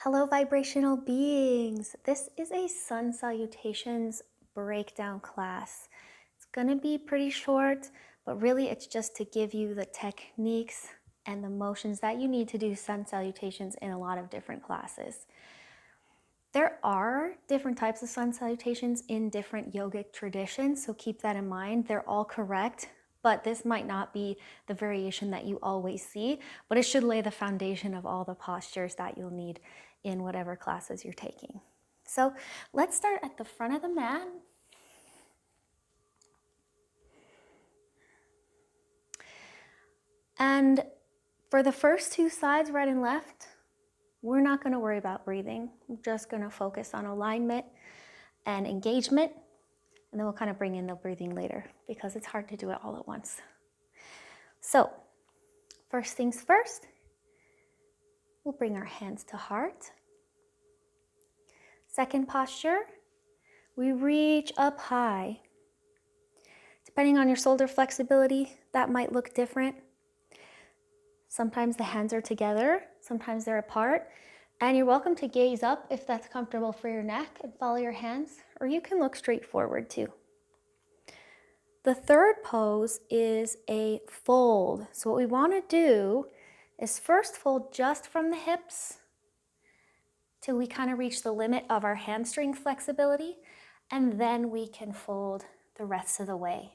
Hello, vibrational beings. This is a sun salutations breakdown class. It's going to be pretty short, but really it's just to give you the techniques and the motions that you need to do sun salutations in a lot of different classes. There are different types of sun salutations in different yogic traditions, so keep that in mind. They're all correct, but this might not be the variation that you always see, but it should lay the foundation of all the postures that you'll need in whatever classes you're taking. So let's start at the front of the mat. And for the first two sides, right and left, we're not going to worry about breathing. We're just going to focus on alignment and engagement. And then we'll kind of bring in the breathing later because it's hard to do it all at once. So first things first, we'll bring our hands to heart. Second posture, we reach up high. Depending on your shoulder flexibility, that might look different. Sometimes the hands are together, sometimes they're apart. And you're welcome to gaze up if that's comfortable for your neck and follow your hands, or you can look straight forward too. The third pose is a fold. So what we want to do is first fold just from the hips till we kind of reach the limit of our hamstring flexibility, and then we can fold the rest of the way.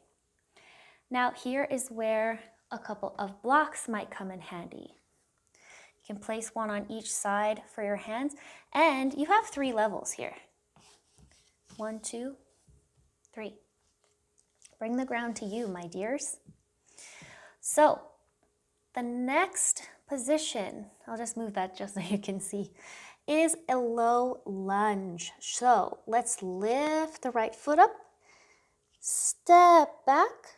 Now here is where a couple of blocks might come in handy. You can place one on each side for your hands, and you have 3 levels here. 1, 2, 3. Bring the ground to you, my dears. So the next position, I'll just move that just so you can see, is a low lunge. So let's lift the right foot up, step back,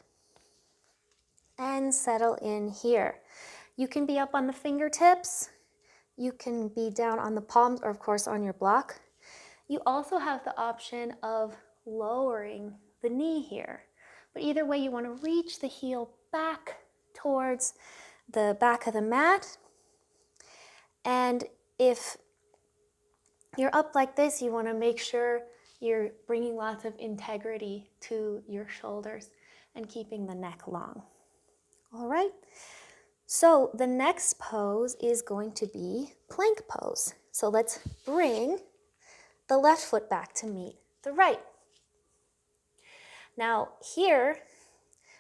and settle in here. You can be up on the fingertips, you can be down on the palms, or of course on your block. You also have the option of lowering the knee here. But either way, you want to reach the heel back towards the back of the mat. And if you're up like this, you want to make sure you're bringing lots of integrity to your shoulders and keeping the neck long. All right. So the next pose is going to be plank pose. So let's bring the left foot back to meet the right. Now here,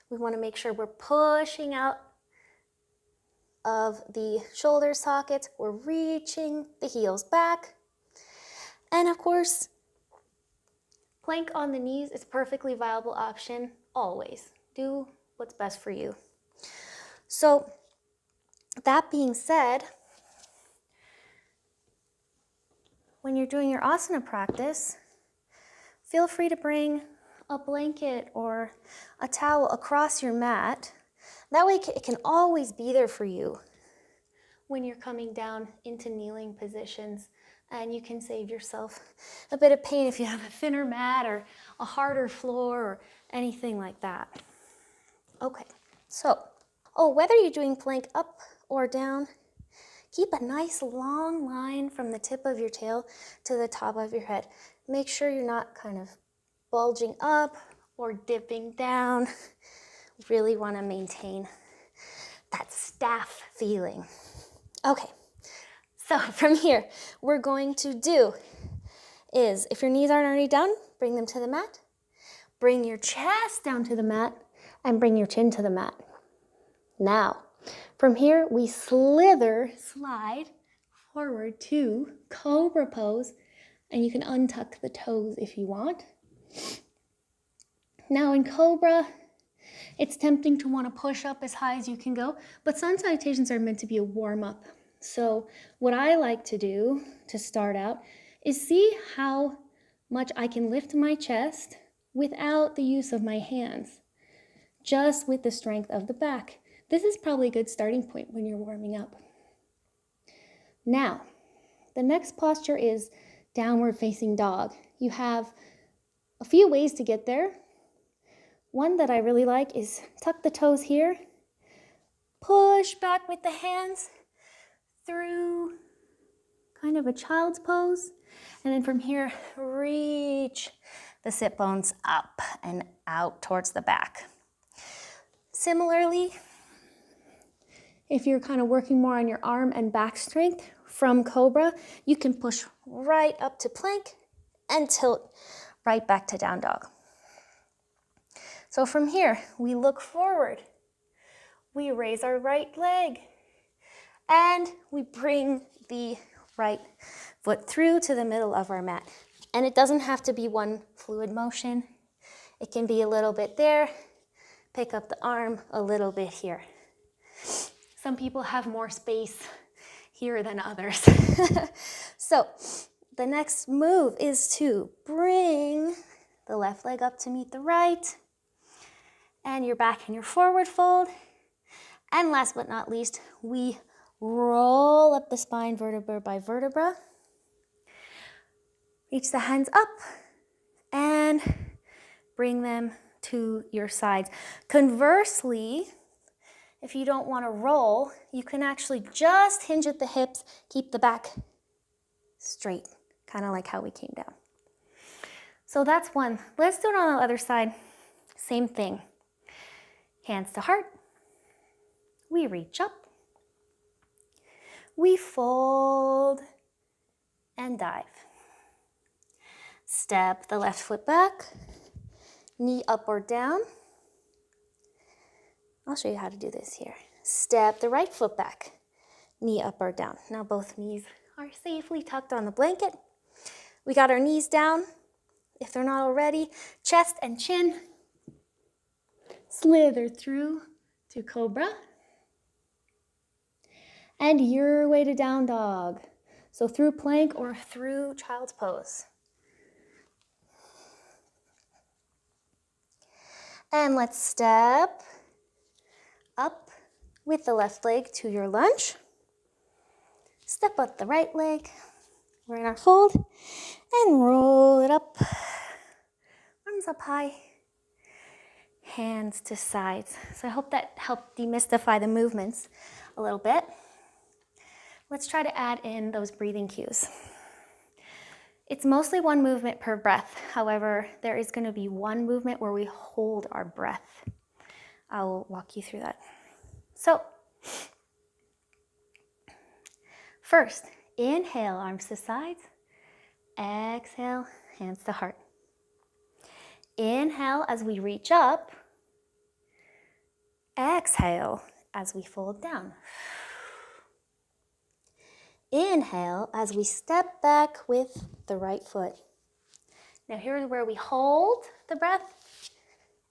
we want to make sure we're pushing out of the shoulder sockets. We're reaching the heels back. And of course, plank on the knees is a perfectly viable option always. Do what's best for you. So that being said, when you're doing your asana practice, feel free to bring a blanket or a towel across your mat. That way it can always be there for you when you're coming down into kneeling positions, and you can save yourself a bit of pain if you have a thinner mat or a harder floor or anything like that. Okay, so, whether you're doing plank up or down, keep a nice long line from the tip of your tail to the top of your head. Make sure you're not kind of bulging up or dipping down. Really want to maintain that staff feeling. Okay, so from here, we're going to do is, if your knees aren't already down, bring them to the mat. Bring your chest down to the mat and bring your chin to the mat. Now, from here, we slide forward to cobra pose, and you can untuck the toes if you want. Now in cobra, it's tempting to want to push up as high as you can go, but sun salutations are meant to be a warm-up. So what I like to do to start out is see how much I can lift my chest without the use of my hands, just with the strength of the back. This is probably a good starting point when you're warming up. Now, the next posture is downward facing dog. You have a few ways to get there. One that I really like is tuck the toes here, push back with the hands through kind kind of a child's pose. And then from here, reach the sit bones up and out towards the back. Similarly, if you're kind of working more on your arm and back strength from cobra, you can push right up to plank and tilt right back to down dog. So from here, we look forward. We raise our right leg and we bring the right foot through to the middle of our mat. And it doesn't have to be one fluid motion. It can be a little bit there, pick up the arm a little bit here. Some people have more space here than others. So the next move is to bring the left leg up to meet the right, and you're back in your forward fold. And last but not least, we roll up the spine vertebra by vertebra. Reach the hands up and bring them to your sides. Conversely, if you don't want to roll, you can actually just hinge at the hips, keep the back straight, kind of like how we came down. So that's one. Let's do it on the other side. Same thing. Hands to heart. We reach up. We fold and dive. Step the left foot back, knee up or down. I'll show you how to do this here. Step the right foot back, knee up or down. Now both knees are safely tucked on the blanket. We got our knees down. If they're not already, chest and chin. Slither through to cobra. And your way to down dog. So through plank or through child's pose. And let's step up with the left leg to your lunge. Step up the right leg. We're in our fold. And roll it up. Arms up high. Hands to sides. So I hope that helped demystify the movements a little bit. Let's try to add in those breathing cues. It's mostly one movement per breath. However, there is going to be one movement where we hold our breath. I'll walk you through that. So, first, inhale, arms to sides. Exhale, hands to heart. Inhale as we reach up. Exhale as we fold down. Inhale as we step back with the right foot. Now here's where we hold the breath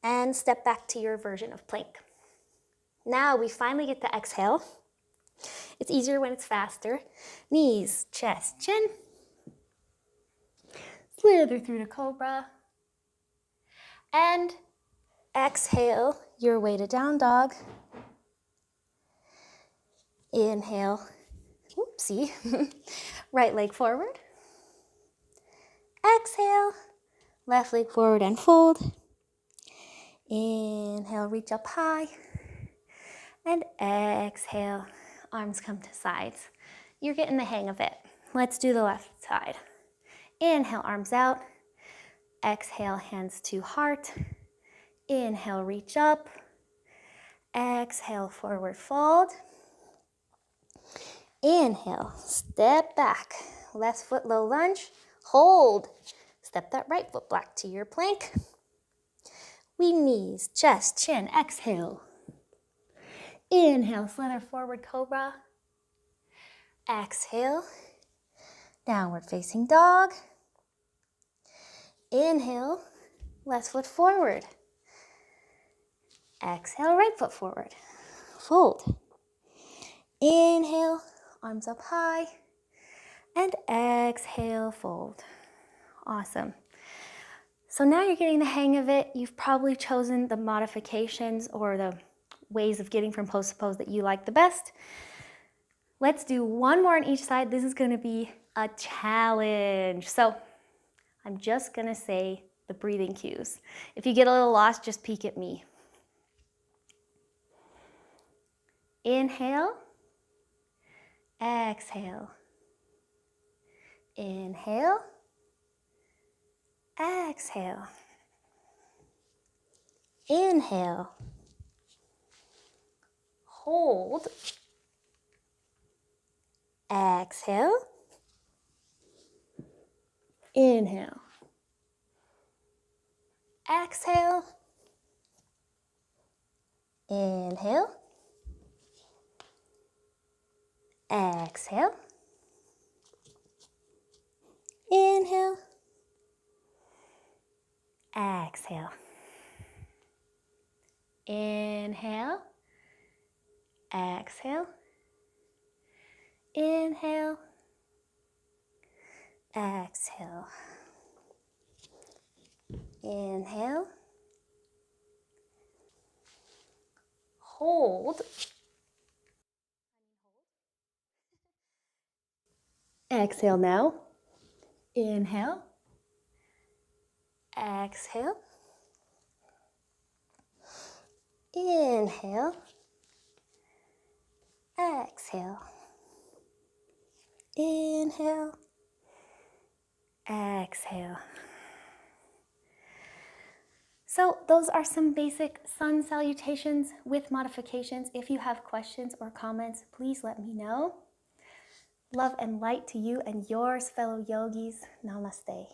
and step back to your version of plank. Now we finally get to exhale. It's easier when it's faster. Knees, chest, chin. Slither through to cobra. And exhale your way to down dog. Inhale. Oopsie. Right leg forward. Exhale. Left leg forward and fold. Inhale, reach up high. And exhale, arms come to sides. You're getting the hang of it. Let's do the left side. Inhale, arms out. Exhale, hands to heart. Inhale, reach up. Exhale, forward fold. Inhale, step back. Left foot low lunge. Hold. Step that right foot back to your plank. We knees, chest, chin. Exhale. Inhale, slither forward cobra. Exhale, downward facing dog. Inhale, left foot forward. Exhale, right foot forward. Fold. Inhale, arms up high. And exhale, fold. Awesome. So now you're getting the hang of it. You've probably chosen the modifications or the ways of getting from pose to pose that you like the best. Let's do one more on each side. This is going to be a challenge. So I'm just going to say the breathing cues. If you get a little lost, just peek at me. Inhale. Exhale. Inhale. Exhale. Inhale. Hold. Exhale. Inhale. Exhale. Inhale. Exhale. Inhale. Exhale. Inhale. Exhale. Inhale. Exhale. Inhale. Hold. Exhale now. Inhale. Exhale. Inhale. Exhale. Inhale. Exhale. So those are some basic sun salutations with modifications. If you have questions or comments, please let me know. Love and light to you and yours, fellow yogis. Namaste.